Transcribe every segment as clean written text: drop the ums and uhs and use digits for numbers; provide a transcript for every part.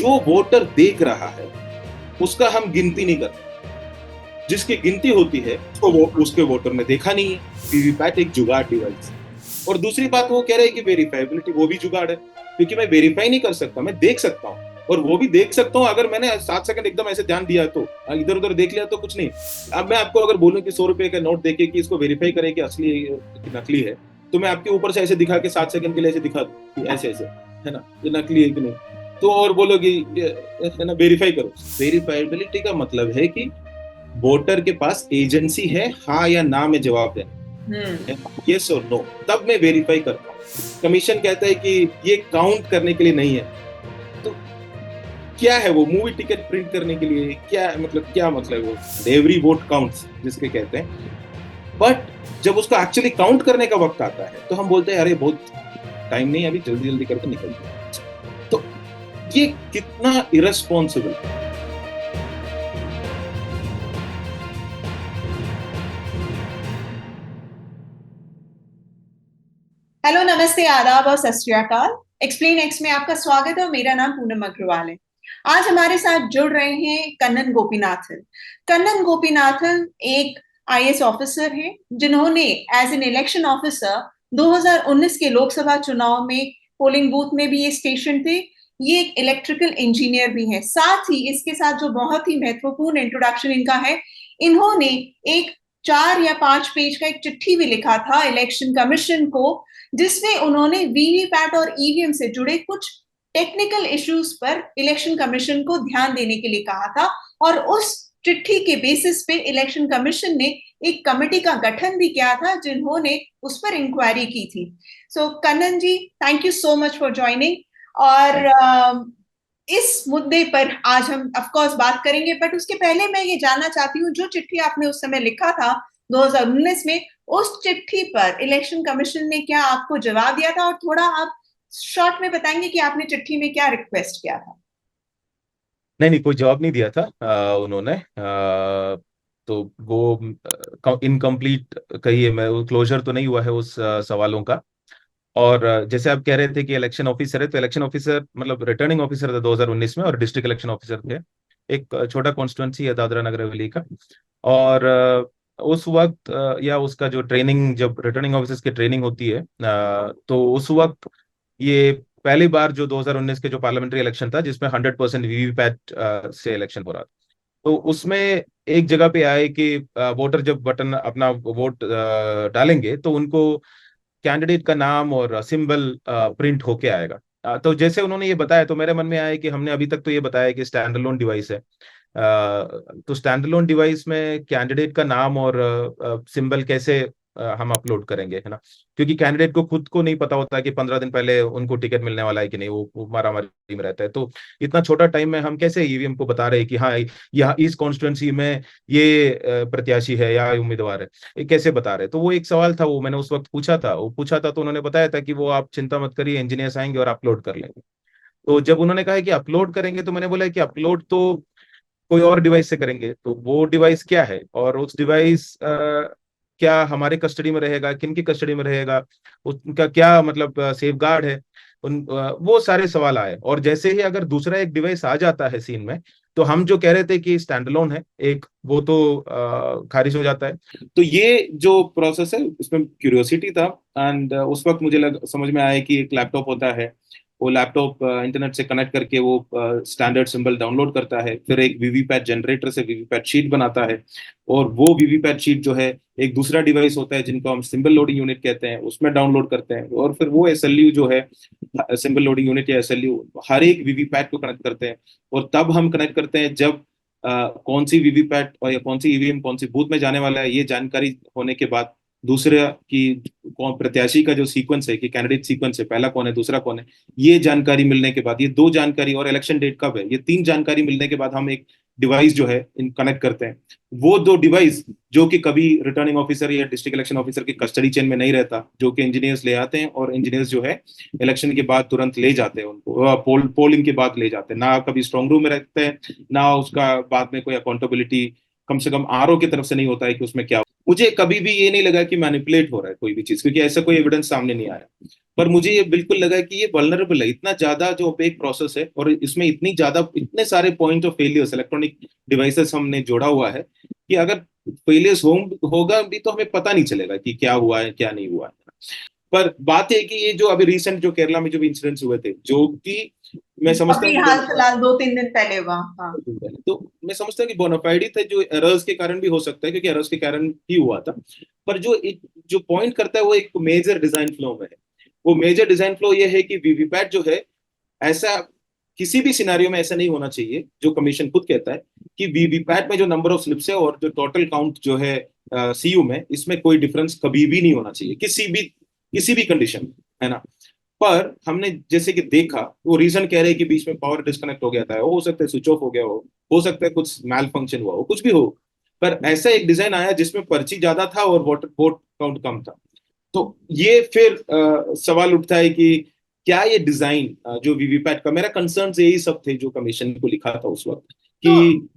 जो वोटर देख रहा है उसका हम गिनती नहीं करते। जिसकी गिनती होती है उसको उसके वोटर ने देखा नहीं है। वीवीपैट एक जुगाड़ डिवाइस। और दूसरी बात वो कह रहे हैं कि वेरीफाइबिलिटी वो भी जुगाड़ है, क्योंकि मैं वेरीफाई नहीं कर सकता, मैं देख सकता हूँ। और वो भी देख सकता हूँ अगर मैंने 7 सेकंड एकदम ऐसे ध्यान दिया तो, इधर उधर देख लिया तो कुछ नहीं। अब मैं आपको अगर बोलूं कि 100 रुपए का नोट देके कि इसको वेरीफाई करें कि असली कि नकली है, तो मैं आपके ऊपर से ऐसे दिखा के 7 सेकंड के लिए ऐसे दिखा दूं कि ऐसे ऐसे है ना, ये नकली है कि नहीं, तो और बोलोगे है ना वेरीफाई करो। वेरीफाइबिलिटी का मतलब है कि वोटर के पास एजेंसी है, हाँ या ना में जवाब देना, यस और नो, तब मैं वेरीफाई करता हूँ। कमीशन कहता है कि ये काउंट करने के लिए नहीं है, तो क्या है वो मूवी टिकट प्रिंट करने के लिए, क्या मतलब वो एवरी वोट काउंट्स जिसके कहते हैं। बट जब उसको एक्चुअली काउंट करने का वक्त आता है तो हम बोलते हैं अरे बहुत टाइम नहीं, अभी जल्दी जल्दी करके निकल जाए। तो ये कितना इरेस्पॉन्सिबल है। हेलो, नमस्ते, आदाब और सत श्री अकाल। एक्सप्लेन एक्स में आपका स्वागत है और मेरा नाम पूनम अग्रवाल है। आज हमारे साथ जुड़ रहे हैं कन्नन गोपीनाथन। कन्नन गोपीनाथन एक आईएएस ऑफिसर हैं जिन्होंने एज एन इलेक्शन ऑफिसर 2019 के लोकसभा चुनाव में पोलिंग बूथ में भी ये स्टेशन थे। ये एक इलेक्ट्रिकल इंजीनियर भी हैं। साथ ही इसके साथ जो बहुत ही महत्वपूर्ण इंट्रोडक्शन इनका है, इन्होंने एक 4 या 5 पेज का एक चिट्ठी भी लिखा था इलेक्शन कमीशन को, जिसमें उन्होंने वीवीपैट और ईवीएम से जुड़े कुछ टेक्निकल इश्यूज पर इलेक्शन कमीशन को ध्यान देने के लिए कहा था। और उस चिट्ठी के बेसिस पे इलेक्शन कमीशन ने एक कमेटी का गठन भी किया था जिन्होंने उस पर इंक्वायरी की थी। So Kannan ji, thank you so much for joining. और इस मुद्दे पर आज हम ऑफ कोर्स बात करेंगे, बट उसके पहले मैं ये जानना चाहती हूँ, जो चिट्ठी आपने उस समय लिखा था 2019 में, उस चिट्ठी पर इलेक्शन कमीशन ने क्या आपको जवाब दिया था? और थोड़ा आप शॉर्ट में बताएंगे कि आपने चिट्ठी में क्या रिक्वेस्ट किया था? नहीं नहीं, कोई जवाब नहीं दिया था उन्होंने। तो वो इनकम्प्लीट कहिए, मैं वो क्लोजर तो नहीं हुआ है उस सवालों का। और जैसे आप कह रहे थे कि इलेक्शन ऑफिसर है, तो इलेक्शन ऑफिसर मतलब रिटर्निंग ऑफिसर था 2019 में, और डिस्ट्रिक्ट इलेक्शन ऑफिसर थे। एक छोटा कॉन्स्टिट्यूंसी है दादरा नगर हवेली का। और उस वक्त या उसका जो ट्रेनिंग, जब रिटर्निंग ऑफिसर्स की ट्रेनिंग होती है, तो उस वक्त ये पहली बार जो 2019 के जो पार्लियामेंट्री इलेक्शन था जिसमें 100% वीवीपैट से इलेक्शन हो रहा था। तो उसमें एक जगह पे आए कि वोटर जब बटन अपना वोट डालेंगे तो उनको कैंडिडेट का नाम और सिंबल प्रिंट होके आएगा। तो जैसे उन्होंने ये बताया तो मेरे मन में आया कि हमने अभी तक तो ये बताया कि स्टैंड अलोन डिवाइस है। तो स्टैंड अलोन डिवाइस में कैंडिडेट का नाम और सिंबल कैसे हम अपलोड करेंगे, है ना? क्योंकि कैंडिडेट को खुद को नहीं पता होता कि 15 दिन पहले उनको टिकट मिलने वाला है कि नहीं, वो मारामारी में रहता है। तो इतना छोटा टाइम में हम कैसे ईवीएम को बता रहे हैं कि हाँ, यह इस कॉन्स्टिट्यूंसी में ये प्रत्याशी है या उम्मीदवार है, ये कैसे बता रहे? तो वो एक सवाल था, वो मैंने उस वक्त पूछा था तो उन्होंने बताया था कि वो आप चिंता मत करिए, इंजीनियर्स आएंगे और अपलोड कर लेंगे। तो जब उन्होंने कहा कि अपलोड करेंगे तो मैंने बोला कि अपलोड तो कोई और डिवाइस से करेंगे, तो वो डिवाइस क्या है और उस डिवाइस क्या हमारे कस्टडी में रहेगा, किन की कस्टडी में रहेगा, उनका क्या मतलब सेफ गार्ड है, वो सारे सवाल आए। और जैसे ही अगर दूसरा एक डिवाइस आ जाता है सीन में, तो हम जो कह रहे थे कि स्टैंडअलोन है एक, वो तो खारिज हो जाता है। तो ये जो प्रोसेस है उसमें क्यूरियोसिटी था। एंड उस वक्त मुझे समझ में आया कि एक लैपटॉप होता है, वो लैपटॉप इंटरनेट से कनेक्ट करके वो स्टैंडर्ड सिंबल डाउनलोड करता है, फिर एक वीवीपैट जनरेटर से वीवीपैट शीट बनाता है, और वो वीवीपैट शीट जो है एक दूसरा डिवाइस होता है जिनको हम सिंबल लोडिंग यूनिट कहते हैं, उसमें डाउनलोड करते हैं, और फिर वो एसएलयू जो है, सिंबल लोडिंग यूनिट या एसएलयू, हर एक वीवीपैट को कनेक्ट करते हैं। और तब हम कनेक्ट करते हैं जब कौन सी वीवीपैट और या कौन सी ईवीएम कौन सी बूथ में जाने वाला है, ये जानकारी होने के बाद दूसरे की कौन प्रत्याशी का जो सीक्वेंस है कि कैंडिडेट सीक्वेंस है, पहला कौन है दूसरा कौन है, ये जानकारी मिलने के बाद, ये दो जानकारी और इलेक्शन डेट कब है, ये तीन जानकारी मिलने के बाद हम एक डिवाइस जो है इन कनेक्ट करते हैं। वो दो डिवाइस जो कि कभी रिटर्निंग ऑफिसर या डिस्ट्रिक्ट इलेक्शन ऑफिसर की कस्टडी चेन में नहीं रहता, जो कि इंजीनियर्स ले आते हैं, और इंजीनियर्स जो है इलेक्शन के बाद तुरंत ले जाते हैं उनको, पोलिंग के बाद ले जाते हैं, ना कभी स्ट्रांग रूम में रखते हैं, ना उसका बाद में कोई अकाउंटेबिलिटी, कम से कम आरओ की तरफ से नहीं होता है कि उसमें क्या। मुझे कभी भी ये नहीं लगा कि मैनिपुलेट हो रहा है कोई भी चीज, क्योंकि ऐसा कोई एविडेंस सामने नहीं आया। पर मुझे ये बिल्कुल लगा कि ये वल्नरेबल है, इतना ज्यादा जो ओपेक प्रोसेस है और इसमें इतनी ज्यादा इतने सारे point of failures electronic devices हमने जोड़ा हुआ है कि अगर फेलियर्स होगा भी तो हमें पता नहीं चलेगा कि क्या हुआ है क्या नहीं हुआ है। पर बात है कि ये जो अभी रिसेंट जो केरला में जो भी इंसिडेंट्स हुए थे, जो कि मैं समझता हूँ अभी कि हाल फिलहाल 2-3 दिन पहले हुआ। हाँ। तो मैं समझता हूँ कि बोनाफाइड थे, जो एरर्स के कारण भी हो सकता है, क्योंकि एरर्स के कारण ही हुआ था। पर जो पॉइंट करता है वो एक मेजर डिजाइन फ्लो में है। वो मेजर डिजाइन फ्लो ये है कि वीवीपैट जो है, ऐसा किसी भी सिनारियो में ऐसा नहीं होना चाहिए, जो कमीशन खुद कहता है कि वीवीपैट में जो नंबर ऑफ स्लिप्स है और जो टोटल काउंट जो है सीयू में, इसमें कोई डिफरेंस कभी भी नहीं होना चाहिए किसी भी कंडीशन में, है ना। पर हमने जैसे कि देखा, वो रीजन कह रहे हैं कि बीच में पावर डिस्कनेक्ट हो गया था, हो सकता है स्विच ऑफ हो गया हो सकता है कुछ मैल फंक्शन हुआ हो, कुछ भी हो। पर ऐसा एक डिजाइन आया जिसमें पर्ची ज्यादा था और वोट काउंट कम था। तो ये फिर सवाल उठता है कि क्या ये डिजाइन जो वीवीपैट का, मेरा कंसर्न यही सब थे जो कमीशन को लिखा था उस वक्त तो कि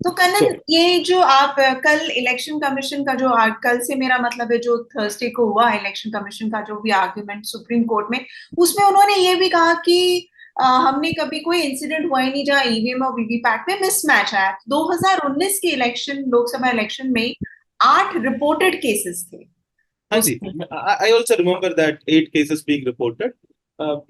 तो कन्नन, सॉरी। ये जो आप कल इलेक्शन कमीशन का जो कल से मेरा मतलब है, जो थर्सडे को हुआ इलेक्शन कमीशन का जो भी आर्ग्यूमेंट सुप्रीम कोर्ट में, उसमें उन्होंने ये भी कहा कि हमने कभी कोई इंसिडेंट हुआ ही नहीं जहां ईवीएम और वीवीपैट में मिसमैच आया। 2019 के इलेक्शन, लोकसभा इलेक्शन में 8 रिपोर्टेड केसेस थे हाँ जी, उसमें। I also remember that 8 cases being reported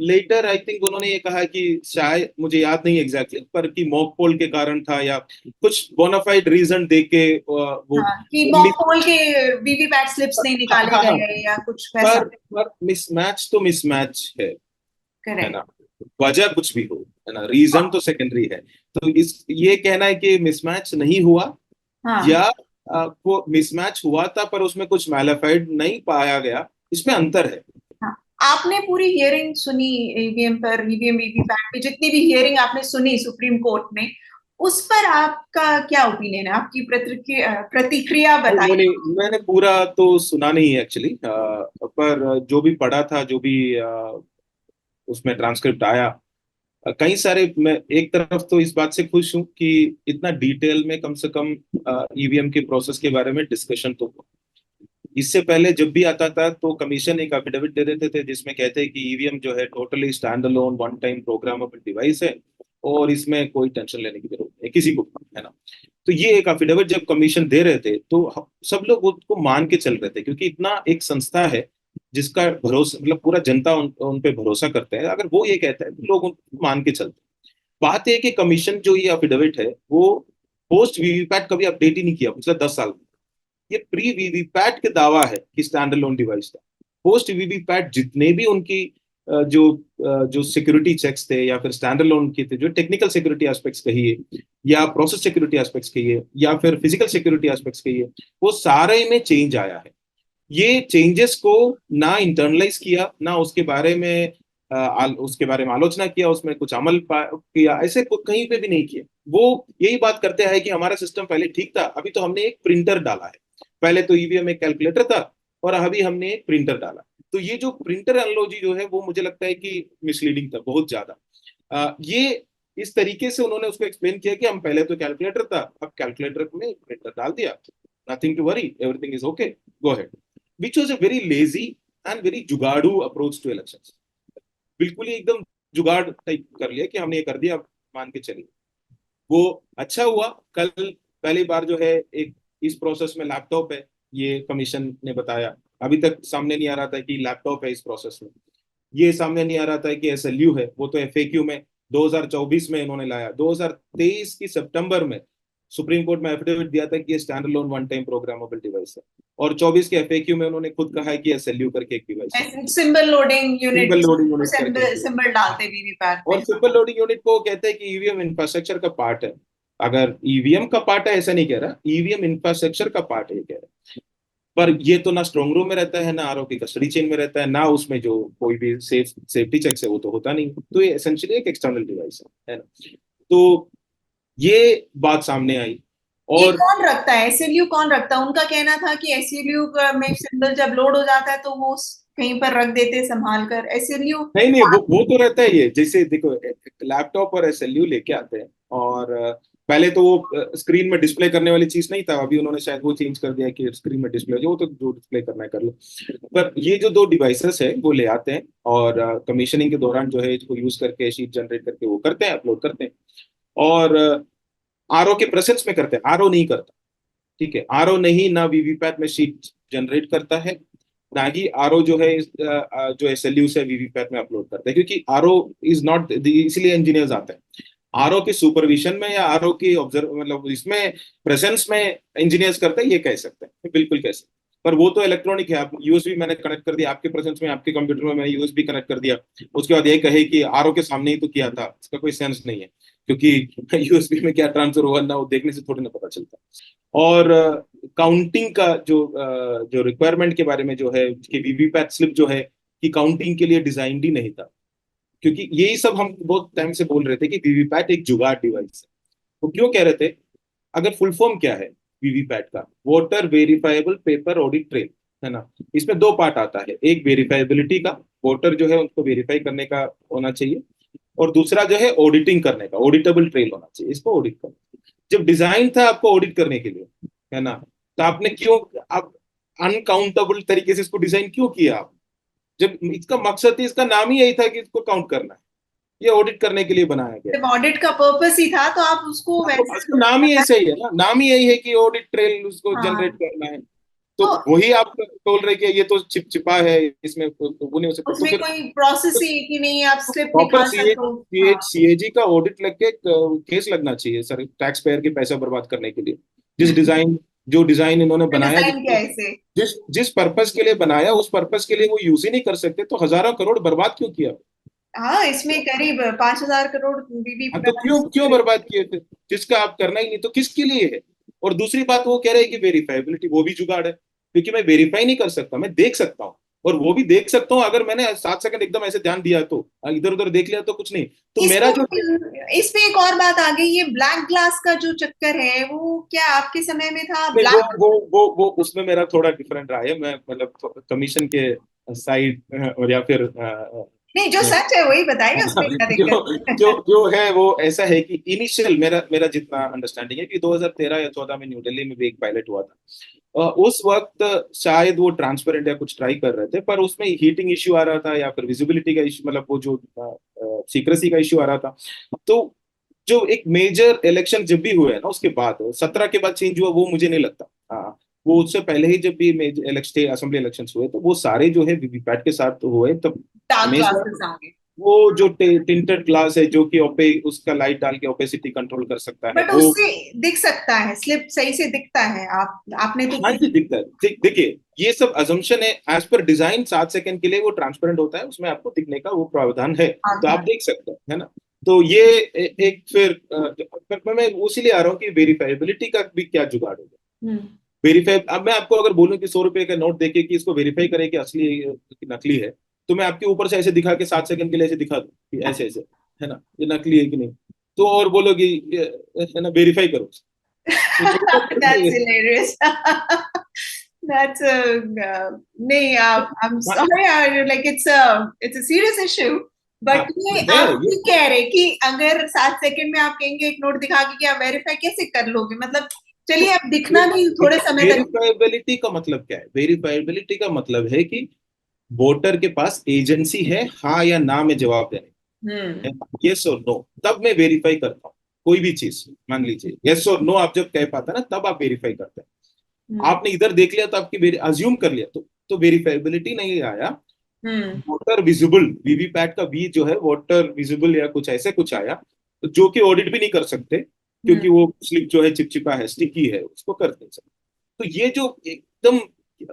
later. I think उन्होंने ये कहा कि शायद, मुझे याद नहीं एग्जैक्टली पर कि मॉक पोल के कारण था या कुछ बोनाफाइड रीजन दे के वो हाँ, कि मिस, मॉक पोल के वीवीपैट स्लिप्स नहीं हाँ निकाले हाँ हाँ। गए या कुछ वैसा। पर मिसमैच तो मिसमैच है करेक्ट। ना। वजह कुछ भी हो, है ना, रीजन तो सेकेंडरी है। तो इस ये कहना है कि मिसमैच नहीं हुआ, हाँ। या को मिसमैच हुआ था पर उसमें कुछ मैलिफाइड नहीं पाया गया, इसमें अंतर है। हाँ, आपने पूरी हियरिंग सुनी ईवीएम पर, ईवीएम वीवीपैट पे जितनी भी हियरिंग आपने सुनी सुप्रीम कोर्ट में, उस पर आपका क्या ओपिनियन है? आपकी प्रतिक्रिया प्रतिक्रिया नहीं, बताइए। मैंने पूरा तो सुना नहीं है एक्चुअली, पर जो भी पढ़ा था, जो भी उसमें ट्रांसक्रिप्ट आया, कई सारे, मैं एक तरफ तो इस बात से खुश हूं कि इतना डिटेल में कम से कम ईवीएम के प्रोसेस के बारे में डिस्कशन तो हुआ। इससे पहले जब भी आता था तो कमीशन एक एफिडेविट दे देते थे जिसमें कहते हैं कि ईवीएम जो है totally stand alone one time programmable device है और इसमें कोई टेंशन लेने की जरूरत नहीं किसी को, है ना। तो ये एक एफिडेविट जब कमीशन दे रहे थे तो सब लोग उसको मान के चल रहे थे, क्योंकि इतना एक संस्था है जिसका भरोसा, मतलब पूरा जनता उन पे भरोसा करता है, अगर वो ये कहता है तो लोग उनको मान के चलते हैं। बात है कि कमीशन जो ये एफिडेविट है वो पोस्ट वीवीपैट कभी अपडेट ही नहीं किया पिछले 10 साल में। ये प्री वीवीपैट के दावा है कि स्टैंड अलोन डिवाइस था। पोस्ट वीवीपैट जितने भी उनकी जो सिक्योरिटी चेक्स थे या फिर स्टैंड अलोन के थे, जो टेक्निकल सिक्योरिटी एस्पेक्ट्स कहिए या प्रोसेस सिक्योरिटी एस्पेक्ट्स कहिए या फिर फिजिकल सिक्योरिटी एस्पेक्ट्स कहिए, वो सारे में चेंज आया है। ये चेंजेस को ना इंटरनलाइज किया, ना उसके बारे में आलोचना किया, उसमें कुछ अमल किया, ऐसे कहीं पे भी नहीं किया। वो यही बात करते हैं कि हमारा सिस्टम पहले ठीक था, अभी तो हमने एक प्रिंटर डाला है। पहले तो ईवीएम एक कैलकुलेटर था और अभी हमने एक प्रिंटर डाला। तो ये जो प्रिंटर एनालॉजी जो है वो मुझे लगता है कि मिसलीडिंग था बहुत ज्यादा। ये इस तरीके से उन्होंने उसको एक्सप्लेन किया कि हम पहले तो कैलकुलेटर था, अब कैलकुलेटर में प्रिंटर डाल दिया, nothing to worry, everything is okay, go ahead. Which was a very lazy and very जुगाड़ू अप्रोच टू इलेक्शन। बिल्कुल ही एकदम जुगाड़ टाइप कर लिया कि हमने ये कर दिया, अब मान के चलिए। वो अच्छा हुआ, कल पहली बार जो है एक इस प्रोसेस में लैपटॉप है, ये कमीशन ने बताया। अभी तक सामने नहीं आ रहा था कि लैपटॉप है इस प्रोसेस में, ये सामने नहीं आ रहा था कि एसएलयू है। वो तो एफएक्यू में 2024 में इन्होंने लाया, 2023 की सितंबर में सुप्रीम कोर्ट में एफिडेविट दिया था कि ये stand alone one time programmable device है, और 24 के एफएक्यू में उन्होंने खुद कहा है कि एसएलयू करके एक डिवाइस है, symbol loading unit, single loading unit करके एक सिंबल device सिंबल डालते वीवीपैट है। में। और सिंपल लोडिंग यूनिट को कहते हैं कि ईवीएम इंफ्रास्ट्रक्चर का पार्ट है। अगर ईवीएम का पार्ट है ऐसा नहीं कह रहा, ईवीएम इंफ्रास्ट्रक्चर का पार्ट है ये कह रहा है। पर ये तो ना स्ट्रॉन्ग रूम में रहता है, ना आरओ की कस्टडी चेन में रहता है, ना उसमें जो कोई भी सेफ्टी चेक्स है वो तो होता नहीं। तो ये एसेंशियली एक एक्सटर्नल डिवाइस है ना। तो ये बात सामने आई। ये और कौन रखता है? एसएलयू कौन रखता है? उनका कहना था कि एसएलयू में सिंबल जब लोड हो जाता है तो वो कहीं पर रख देते संभाल कर। एसएलयू नहीं नहीं, वो तो रहता ही है। जैसे देखो, लैपटॉप और एसएलयू लेके आते हैं और पहले तो वो स्क्रीन में डिस्प्ले करने वाली चीज नहीं था, अभी उन्होंने शायद वो चेंज कर दिया कि स्क्रीन में डिस्प्ले, जो तो जो डिस्प्ले करना है कर लो। पर ये जो दो डिवाइसेस है वो ले आते हैं और कमीशनिंग के दौरान जो है इसको यूज करके शीट जनरेट करके वो करते हैं, अपलोड करते हैं। और आरओ के प्रेजेंस में करते हैं, आरओ नहीं करता। ठीक है, आरओ नहीं, ना वीवीपैट में शीट जनरेट करता है, ना ही आरओ जो है जो एसएलयू से वीवीपैट में अपलोड करता है, क्योंकि आरओ इज नॉट, इसलिए इंजीनियर्स आते हैं आरओ के सुपरविजन में या आरओ की ऑब्जर्व मतलब इसमें प्रेजेंस में इंजीनियर्स करते हैं, ये कह सकते हैं, बिल्कुल कह सकते हैं। पर वो तो इलेक्ट्रॉनिक है, आप यूएसबी मैंने कनेक्ट कर दिया आपके प्रेजेंस में, आपके कंप्यूटर में मैंने यूएसबी कनेक्ट कर दिया, उसके बाद ये कहे कि आरओ के सामने ही तो किया था, इसका कोई सेंस नहीं है, क्योंकि यूएसबी में क्या ट्रांसफर हुआ ना वो देखने से थोड़ी ना पता चलता। और काउंटिंग का जो रिक्वायरमेंट के बारे में जो है कि वीवीपैट स्लिप जो है कि काउंटिंग के लिए डिजाइन ही नहीं था, क्योंकि यही सब हम बहुत टाइम से बोल रहे थे कि वीवीपैट एक जुगाड़ डिवाइस है। तो क्यों कह रहे थे, अगर फुल फॉर्म क्या है वीवीपैट का, voter verifiable paper audit trail, है ना। इसमें दो पार्ट आता है, एक वेरीफाइबिलिटी का, वोटर जो है उनको वेरीफाई करने का होना चाहिए, और दूसरा जो है ऑडिटिंग करने का, ऑडिटेबल ट्रेल होना चाहिए, इसको ऑडिट करना। जब डिजाइन था आपको ऑडिट करने के लिए, है ना, तो आपने क्यों, आप अनकाउंटेबल तरीके से इसको डिजाइन क्यों किया आप, जब इसका मकसद ही, इसका नाम ही यही था कि इसको काउंट करना है, ये ऑडिट करने के लिए बनाया गया। जब ऑडिट का पर्पस ही था तो आप उसको तो वैसे। उसका नाम ही ऐसे ही है ना, नाम ही यही है कि ऑडिट ट्रेल उसको जनरेट हाँ, करना है। तो तो वही आप बोल रहे कि ये तो चिपचिपा है, इसमें वो नहीं हो सकता, तो उसमें फिर कोई प्रोसेस ही है कि नहीं आप स्लिप प्रॉपर निकाल सको। हाँ, सीएजी का ऑडिट लग के केस लगना चाहिए सर, टैक्स पेयर के पैसा बर्बाद करने के लिए। जो डिजाइन इन्होंने बनाया, डिजाइन क्या है इसे। जिस जिस पर्पस के लिए बनाया उस पर्पस के लिए वो यूज ही नहीं कर सकते, तो हजारों करोड़ बर्बाद क्यों किया। हाँ, इसमें करीब 5,000 करोड़ बीबी हाँ, तो क्यों क्यों बर्बाद किए थे, जिसका आप करना ही नहीं तो किसके लिए है। और दूसरी बात वो कह रहे हैं कि वेरीफाइबिलिटी वो भी जुगाड़ है, क्योंकि मैं वेरीफाई नहीं कर सकता, मैं देख सकता हूँ, और वो भी देख सकता हूँ अगर मैंने 7 सेकंड एकदम ऐसे ध्यान दिया तो, इधर उधर देख लिया तो कुछ नहीं, तो मेरा जो इस पे एक और बात आ गई, ये ब्लैक ग्लास का जो चक्कर है वो क्या आपके समय में था नहीं, ब्लैक। वो उसमें मेरा थोड़ा डिफरेंट रहा है, मैं मतलब कमीशन के साइड और या फिर नहीं, जो सच है वही बताइए, उसमें क्या जो दिक्कत जो है। जो है वो ऐसा है कि इनिशियल मेरा मेरा जितना अंडरस्टैंडिंग है कि 2013 या 14 में न्यू दिल्ली में भी एक पायलट हुआ था। उस वक्त शायद वो ट्रांसपेरेंट या कुछ ट्राई कर रहे थे, पर उसमें हीटिंग इश्यू आ रहा था या फिर विजिबिलिटी का इश्यू, मतलब वो जो सीक्रेसी का इश्यू आ रहा था। तो जो एक मेजर इलेक्शन जब भी हुए ना उसके बाद, 17 के बाद चेंज हुआ, वो मुझे नहीं लगता। हाँ, वो उससे पहले ही जब भी मेजर इलेक्शन असेंबली इलेक्शन हुए तो वो सारे जो है वीवीपैट के साथ हुए, तब डार्क हमेशा ग्लासेस आ गए। वो जो टिंटेड ग्लास है जो कि उसका लाइट डाल के ओपेसिटी कंट्रोल कर सकता है बट वो। उससे दिख सकता है, स्लिप सही से दिखता है। आपने तो हाँ जी, दिखता है, देखिए ये सब अजम्पशन है, एज पर डिजाइन 7 सेकंड के लिए वो ट्रांसपेरेंट होता है, उसमें आपको दिखने का वो प्रावधान है, तो आप देख सकते हैं, है ना। तो ये एक फिर मैं उसीलिए आ रहा हूँ कि वेरीफाइबिलिटी का भी क्या जुगाड़ होगा। हम्म। वेरीफाई, अब मैं आपको अगर बोलूं कि 100 रुपए का नोट देके कि इसको वेरीफाई करे कि असली है कि नकली है, तो मैं आपके ऊपर से ऐसे दिखा के 7 सेकंड के लिए ऐसे दिखा दूं कि ऐसे ऐसे, है ना, ये नकली है कि नहीं, तो और बोलोगे है ना वेरीफाई करो, तो जरूरत थोड़ी That's है। hilarious. That's a नहीं, I'm हाँ, sorry, like it's a serious issue. हाँ, बट ये है आप ये। ठीक कह रहे कि अगर 7 सेकंड में आप कहेंगे एक नोट दिखा के कि आप वेरीफाई कैसे कर लोगे, मतलब चलिए अब दिखना भी थोड़े समय तक। वेरीफाइबिलिटी का मतलब क्या है, वेरीफाइबिलिटी का मतलब है कि वोटर के पास एजेंसी है हाँ या ना में जवाब देने, हम्म। यस और नो, तब मैं वेरीफाई करता हूँ कोई भी चीज। मान लीजिए यस और नो आप जब कह पाते हैं ना, तब आप वेरीफाई करते हैं। हम्म। आपने इधर देख लिया तो आपकी अज्यूम कर लिया, तो वेरीफाइबिलिटी नहीं आया। हम्म। वोटर विजिबल, वीवीपैट का वी जो है वोटर विजिबल या कुछ ऐसे कुछ आया, तो जो कि ऑडिट भी नहीं कर सकते, हम्म। क्योंकि वो स्लिप जो है चिपचिपा है, स्टिकी है, उसको कर नहीं सकते। तो ये जो एकदम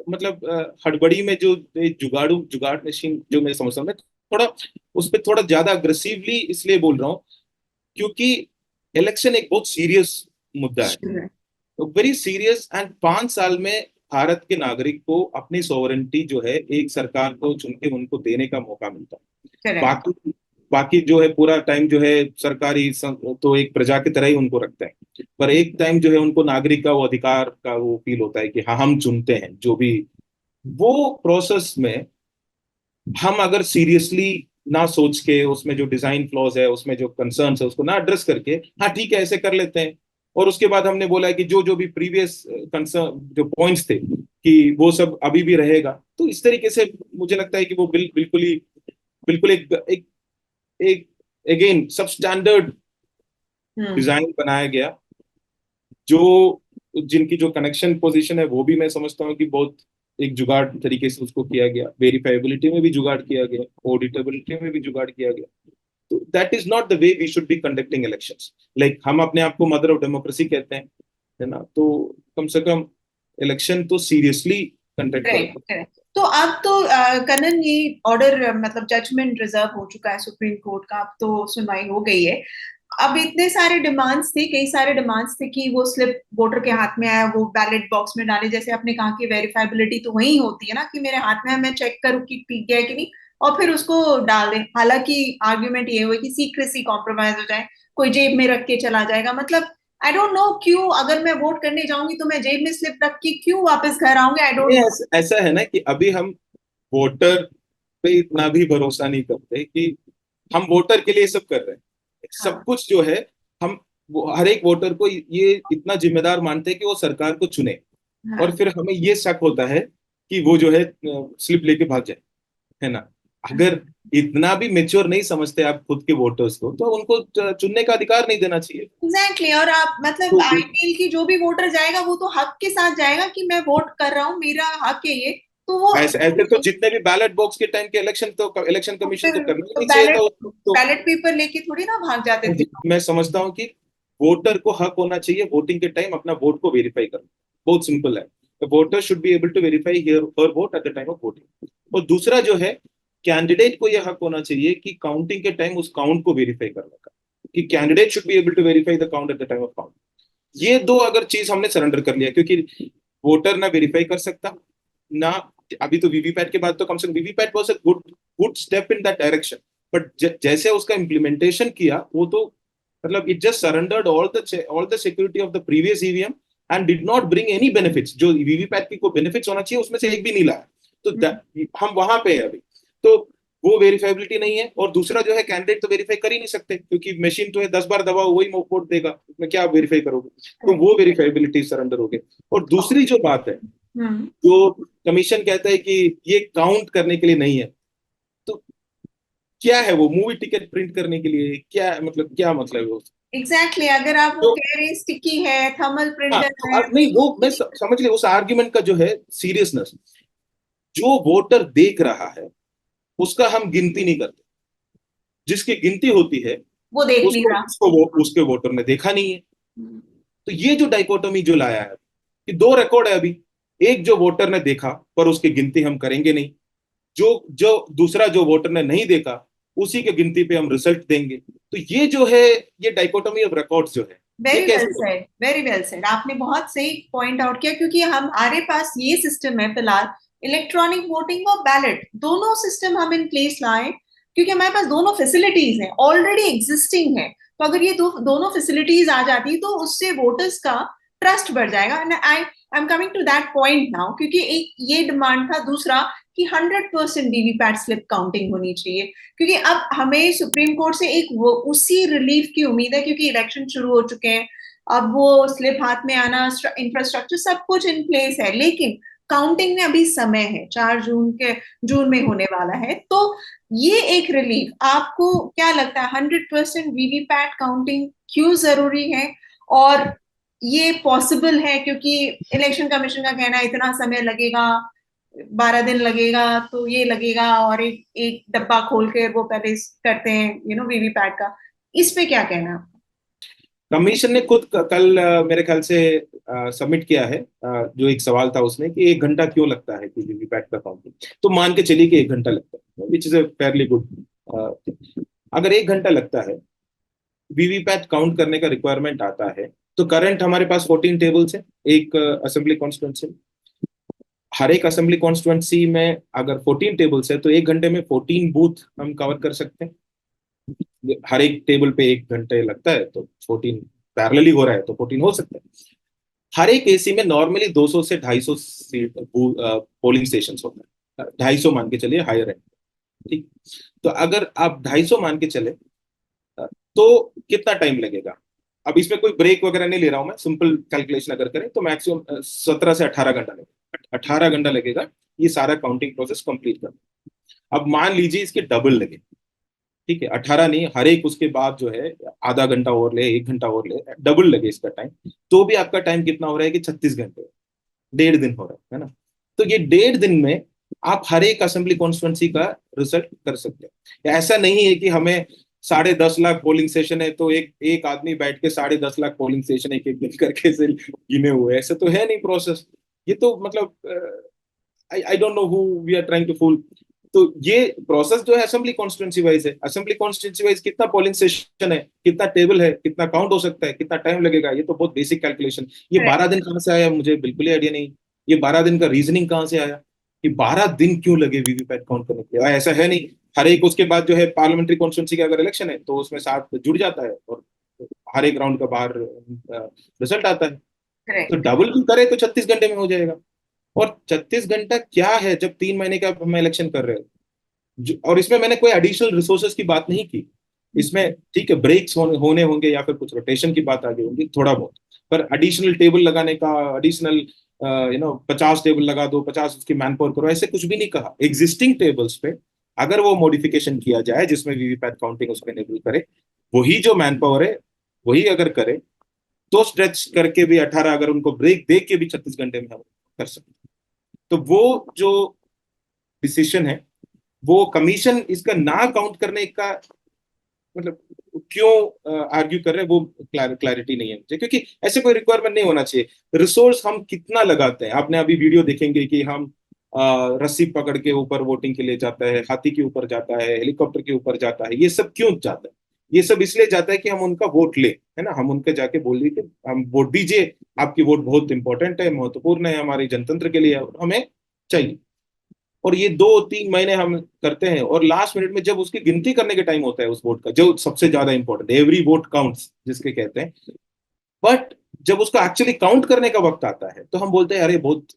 मतलब हड़बड़ी में जो ये जुगाड़ मशीन जो मैं समझता हूँ, मैं थोड़ा उस पर थोड़ा ज्यादा अग्रेसिवली इसलिए बोल रहा हूँ, क्योंकि इलेक्शन एक बहुत सीरियस मुद्दा है, Sure. तो वेरी सीरियस। एंड 5 साल में भारत के नागरिक को अपनी सॉवरेंटी जो है एक सरकार को चुन के उनको देने का मौका मिलता है। Correct. बाकी बाकी जो है पूरा टाइम जो है सरकारी तो एक प्रजा की तरह ही उनको रखते हैं, पर एक टाइम जो है उनको नागरिक का वो अधिकार का वो फील होता है कि हाँ हम चुनते हैं जो भी। वो प्रोसेस में हम अगर सीरियसली ना सोच के उसमें जो डिजाइन फ्लॉज है, उसमें जो कंसर्न्स है उसको ना एड्रेस करके हाँ ठीक है ऐसे कर लेते हैं, और उसके बाद हमने बोला है कि जो जो भी प्रीवियस कंसर्न जो पॉइंट्स थे कि वो सब अभी भी रहेगा। तो इस तरीके से मुझे लगता है कि वो बिल्कुल एक एक अगेन सब स्टैंडर्ड हम्म। डिजाइन बनाया गया। जो जिनकी जो कनेक्शन पोजीशन है वो भी मैं समझता हूँ कि बहुत एक जुगाड़ तरीके से उसको किया गया, वेरीफाइबिलिटी में भी जुगाड़ किया गया, ऑडिटेबिलिटी में भी जुगाड़ किया गया। तो that is not the way we should be conducting elections. Like हम अपने आप को मदर ऑफ डेमोक्रेसी कहते हैं, है ना? तो कम से कम इलेक्शन तो सीरियसली कंडक्ट करो। Correct, correct. तो अब तो कनन, ये ऑर्डर मतलब जजमेंट रिजर्व हो चुका है सुप्रीम कोर्ट का, अब तो सुनवाई हो गई है। अब इतने सारे डिमांड्स थे, कई सारे डिमांड्स थे कि वो स्लिप वोटर के हाथ में आया, वो बैलेट बॉक्स में डाले। जैसे आपने कहा कि वेरीफाइबिलिटी तो वही होती है ना, कि मेरे हाथ में है, मैं चेक करूँ कि ठीक गया है कि नहीं, और फिर उसको डाल दें। हालांकि आर्ग्यूमेंट ये हुआ कि सीक्रेसी कॉम्प्रोमाइज हो जाए, कोई जेब में रख के चला जाएगा। मतलब आई डोंट नो क्यों, अगर मैं वोट करने जाऊंगी तो मैं जेब में स्लिप रख के क्यों वापस घर आऊंगी, आई डोंट ये नो। ऐसा है ना कि अभी हम वोटर पे इतना भी भरोसा नहीं करते कि हम वोटर के लिए सब कर रहे हैं। सब हाँ, कुछ जो है, हम हर एक वोटर को ये इतना जिम्मेदार मानते हैं कि वो सरकार को चुने, और हाँ। फिर हमें ये शक होता है कि वो जो है स्लिप लेके भाग जाए, है ना? अगर इतना भी मेच्योर नहीं समझते आप खुद के वोटर्स को, तो उनको चुनने का अधिकार नहीं देना चाहिए। एग्जैक्टली, और आप मतलब तो आईपीएल की जो भी वोटर जाएगा वो तो हक के साथ जाएगा कि मैं वोट कर रहा हूँ, मेरा हक है ये। तो वो ऐसे ऐसे तो जितने भी बैलेट बॉक्स के टाइम के इलेक्शन, तो इलेक्शन तो कमीशन फिर को करना ही तो नहीं चाहिए था बैलेट उसको तो। बैलेट पेपर लेके थोड़ी ना भाग जाते थे। मैं समझता हूँ कि वोटर को हक होना चाहिए वोटिंग के टाइम अपना वोट को वेरीफाई करना। बहुत सिंपल है। Voter should be able to verify here her vote at the time of voting. और दूसरा जो है, कैंडिडेट को यह हक होना चाहिए कि काउंटिंग के टाइम उस काउंट को वेरीफाई करने का, कि candidate should be able to verify the count at the time of count. ये दो अगर चीज हमने सरेंडर कर लिया, क्योंकि वोटर ना वेरीफाई कर सकता ना। अभी तो वीवीपैट के बाद तो कम से कम VVPAT was a good good step in that direction, but जैसे उसका इम्प्लीमेंटेशन किया वो तो मतलब it just surrendered all the security of the previous EVM and did not bring any benefits. जो वीवीपैट की कोई बेनिफिट्स होना चाहिए उसमें से एक भी नहीं लाया। तो हम वहां पे है अभी। तो वो वेरीफाइबिलिटी नहीं है। और दूसरा जो है, कैंडिडेट तो वेरीफाई कर ही नहीं सकते, क्योंकि मशीन तो है, 10 बार दबाओ वही वोट देगा, उसमें क्या आप वेरीफाई करोगे? तो वो वेरीफाइबिलिटी सरेंडर हो गई। और दूसरी जो बात है, हम्म। जो कमीशन कहता है कि ये काउंट करने के लिए नहीं है, तो क्या है वो? मूवी टिकट प्रिंट करने के लिए क्या मतलब, क्या मतलब है वो? एग्जैक्टली, अगर आप वो तो कह रहे हैं स्टिकी है, थर्मल हाँ, प्रिंटर तो है। नहीं, वो मैं समझ लिया उस आर्ग्यूमेंट का जो है सीरियसनेस। जो वोटर देख रहा है उसका हम गिनती नहीं करते। जिसकी गिनती होती है वो देख नहीं उसको रहा। उसको वो उसके वोटर ने देखा नहीं है। तो ये जो डाइकोटोमी जो लाया है कि दो रिकॉर्ड है अभी। एक जो वोटर ने देखा पर उसकी गिनती हम करेंगे नहीं, जो जो दूसरा जो वोटर ने नहीं देखा उसी के गिनती पे हम रिजल्ट देंगे। तो ये जो है, ये डाइकोटोमी ऑफ रिकॉर्ड्स जो है, ये वेरी वेल कैसे हो? Said, very well said. आपने बहुत सही पॉइंट आउट किया, क्योंकि हमारे पास ये सिस्टम है फिलहाल, इलेक्ट्रॉनिक वोटिंग और बैलेट, दोनों सिस्टम हम इन प्लेस लाए, क्योंकि हमारे पास दोनों फैसिलिटीज हैं, ऑलरेडी एग्जिस्टिंग है। तो अगर ये दोनों फैसिलिटीज आ जाती तो उससे वोटर्स का ट्रस्ट बढ़ जाएगा। And I am coming to that point now, क्योंकि एक ये डिमांड था, दूसरा कि 100% वीवीपैट स्लिप काउंटिंग होनी चाहिए। क्योंकि अब हमें सुप्रीम कोर्ट से एक वो उसी रिलीफ की उम्मीद है, क्योंकि इलेक्शन शुरू हो चुके हैं। अब वो स्लिप हाथ में आना, इंफ्रास्ट्रक्चर सब कुछ इन प्लेस है, लेकिन काउंटिंग में अभी समय है, 4 जून में होने वाला है। तो ये एक रिलीफ, आपको क्या लगता है 100% वीवीपैट काउंटिंग क्यों जरूरी है? और ये पॉसिबल है? क्योंकि इलेक्शन कमीशन का कहना है इतना समय लगेगा, 12 दिन लगेगा, तो ये लगेगा, और एक एक डब्बा खोल के वो पहले करते हैं वीवीपैट का। इस पे क्या कहना है? कमीशन ने खुद कल मेरे ख्याल से सबमिट किया है। जो एक सवाल था उसमें कि 1 घंटा क्यों लगता है कि वीवीपैट का काउंटिंग। तो मान के चलिए कि 1 घंटा लगता है, which is a fairly good. अगर 1 घंटा लगता है, वीवीपैट काउंट करने का रिक्वायरमेंट आता है, तो करंट हमारे पास 14 टेबल्स है एक असेंबली कॉन्स्टिट्यूंसी। हर एक असेंबली कॉन्स्टिट्यूंसी में अगर 14 टेबल्स है, तो 1 घंटे में 14 बूथ हम कवर कर सकते हैं। हर एक टेबल पे 1 घंटे लगता है, तो 14 पैरेलली हो रहा है तो 14 हो सकता है। हर एक एसी में नॉर्मली 200 से 250 सीट पोलिंग स्टेशन होता है। 250 मान के चलिए, हायर है। ठीक। तो अगर आप 250 मान के चले, तो कितना टाइम लगेगा? अब इसमें कोई ब्रेक वगैरह नहीं ले रहा हूं मैं, सिंपल कैलकुलेशन अगर करें तो मैक्सिमम 17 से 18 घंटा लगेगा, 18 घंटा लगेगा ये सारा काउंटिंग प्रोसेस कंप्लीट करना। अब मान लीजिए इसके डबल लगे, ठीक है, 18 नहीं, हर एक उसके बाद जो है आधा घंटा और ले, 1 घंटा और ले, डबल लगे इसका टाइम, तो भी आपका टाइम कितना हो रहा है कि 36 घंटे, 1.5 दिन हो रहा है ना। तो ये 1.5 दिन में आप हर एक असेंबली कॉन्स्टिट्यूंसी का रिजल्ट कर सकते हैं। ऐसा नहीं है कि हमें 10.5 लाख पोलिंग स्टेशन है तो एक एक आदमी बैठ के 10.5 लाख पोलिंग स्टेशन एक एक दिन करके से गिने हुए, ऐसे तो है नहीं प्रोसेस। ये तो मतलब I don't know who we are trying to fool. तो ये प्रोसेस जो है असेंबली कॉन्स्टिट्यूंसी वाइज है, असेंबली कॉन्स्टिट्यूंसी वाइज कितना पोलिंग स्टेशन है, कितना टेबल है, कितना काउंट हो सकता है, कितना टाइम लगेगा, ये तो बहुत बेसिक कैलकुलेशन। ये 12 दिन कहाँ से आया मुझे बिल्कुल ही आइडिया नहीं। ये 12 दिन का रीजनिंग कहाँ से आया कि 12 दिन क्यों लगे वीवीपैट काउंट करने के लिए? ऐसा है नहीं, हर एक उसके बाद जो है पार्लियामेंट्री कॉन्स्टिट्यूंसी का अगर इलेक्शन है तो उसमें साथ जुड़ जाता है और हर एक राउंड का बाहर रिजल्ट आता है। तो डबल भी करे तो 36 घंटे में हो जाएगा। और 36 घंटा क्या है जब 3 महीने का हम इलेक्शन कर रहे हैं। और इसमें मैंने कोई एडिशनल रिसोर्सेज की बात नहीं की इसमें, ठीक है, ब्रेक्स होने होंगे या फिर कुछ रोटेशन की बात आगे होगी थोड़ा बहुत, पर एडिशनल टेबल लगाने का, एडिशनल 50 टेबल लगा दो, 50 उसकी मैन पावर करो, ऐसे कुछ भी नहीं कहा। एग्जिस्टिंग टेबल्स पे अगर वो मॉडिफिकेशन किया जाए जिसमें वीवीपैट काउंटिंग उसको एनेबल करे, वही जो मैन पावर है वही अगर करे तो स्ट्रेच करके भी 18, अगर उनको ब्रेक दे के भी 36 घंटे में हम कर सकते। तो वो जो डिसीजन है, वो कमीशन इसका ना काउंट करने का मतलब क्यों आर्ग्यू कर रहे हैं वो क्लैरिटी नहीं है मुझे, क्योंकि ऐसे कोई रिक्वायरमेंट नहीं होना चाहिए। रिसोर्स हम कितना लगाते हैं, आपने अभी वीडियो देखेंगे कि हम रस्सी पकड़ के ऊपर वोटिंग के लिए जाता है, हाथी के ऊपर जाता है, हेलीकॉप्टर के ऊपर जाता है, ये सब क्यों जाता है? ये सब इसलिए जाता है कि हम उनका वोट ले, है ना, हम उनके जाके बोल रहे कि हम वोट दीजिए, आपकी वोट बहुत इंपॉर्टेंट है, महत्वपूर्ण है हमारे जनतंत्र के लिए, हमें चाहिए। और ये 2-3 महीने हम करते हैं और लास्ट मिनट में जब उसकी गिनती करने के टाइम होता है उस वोट का, जो सबसे ज्यादा इंपॉर्टेंट है, एवरी वोट काउंट्स जिसके कहते हैं, बट जब उसको एक्चुअली काउंट करने का वक्त आता है तो हम बोलते हैं अरे बहुत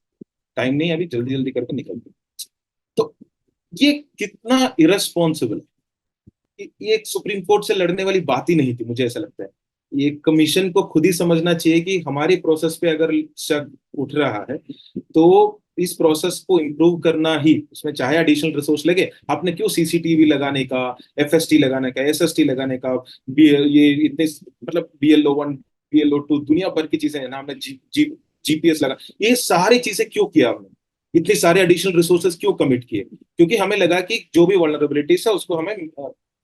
टाइम नहीं, अभी जल्दी जल्दी करके निकलते। तो ये कितना इरेस्पॉन्सिबल है, ये एक सुप्रीम कोर्ट से लड़ने वाली बात ही नहीं थी, मुझे ऐसा लगता है। ये कमीशन को खुद ही समझना चाहिए कि हमारी प्रोसेस पे अगर शक उठ रहा है तो इस प्रोसेस को इम्प्रूव करना ही, उसमें चाहे एडिशनल रिसोर्स लगे, आपने क्यों सीसीटीवी लगाने का, एफएसटी लगाने का, एसएसटी लगाने का, ये इतने मतलब BLO 1 BLO 2 दुनिया भर की चीजें हैं ना, हमने जीपीएस लगा, ये सारी चीजें क्यों किया हमने, इतने सारे एडिशनल रिसोर्सेज क्यों कमिट किए? क्योंकि हमें लगा कि जो भी वल्नरेबिलिटीज है उसको हमें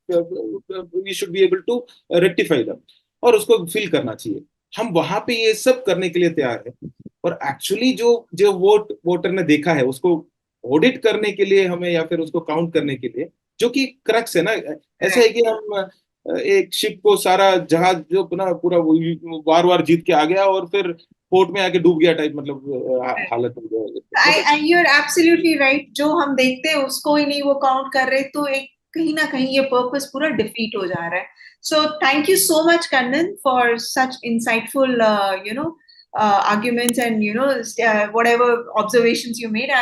we should be able to rectify them और उसको फिल करना चाहिए। हम वहां पे ये सब करने के लिए तैयार है और एक्चुअली जो जो वोटर ने देखा है उसको ऑडिट करने के लिए हमें, या फिर उसको काउंट करने के लिए, जो कि क्रक्स है ना। ऐसा है कि हम एक शिप को, सारा जहाज जो ना पूरा वार वार जीत के आ गया और फिर पोर्ट में आके डूब गया टाइप, मतलब हालत हो गया। you're absolutely right। जो हम देखते हैं उसको ही नहीं वो काउंट कर रहे, तो एक कहीं ना कहीं ये पर्पस पूरा डिफीट हो जा रहा है। So thank you so much, Kannan, for such insightful, arguments and whatever observations you made.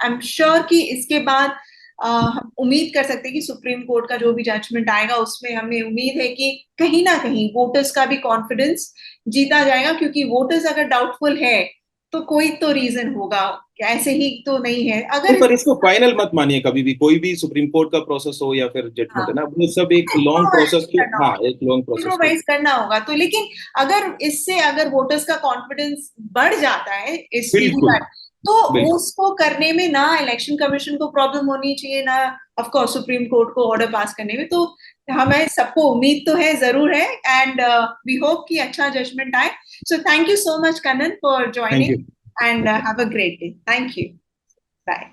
I'm sure कि इसके बाद हम उम्मीद कर सकते हैं कि सुप्रीम कोर्ट का जो भी जजमेंट आएगा उसमें हमें उम्मीद है कि कहीं ना कहीं वोटर्स का भी कॉन्फिडेंस जीता जाएगा, क्योंकि वोटर्स अगर डाउटफुल है तो कोई तो रीजन होगा, ऐसे ही तो नहीं है। अगर पर इसको फाइनल मत मानिए कभी भी, कोई भी सुप्रीम कोर्ट का प्रोसेस हो या फिर जजमेंट है ना, वो सब एक लॉन्ग प्रोसेस की, हाँ एक लॉन्ग प्रोसेस इम्प्रोवाइज करना होगा। तो लेकिन अगर इससे अगर वोटर्स का कॉन्फिडेंस बढ़ जाता है इस बिल्कुल तो उसको करने में ना इलेक्शन कमीशन को प्रॉब्लम होनी चाहिए, ना ऑफ कोर्स सुप्रीम कोर्ट को ऑर्डर पास करने में। तो हमें सबको उम्मीद तो है, जरूर है, एंड वी होप कि अच्छा जजमेंट आए। So thank you so much, Kannan, for joining and have a great day. Thank you, bye.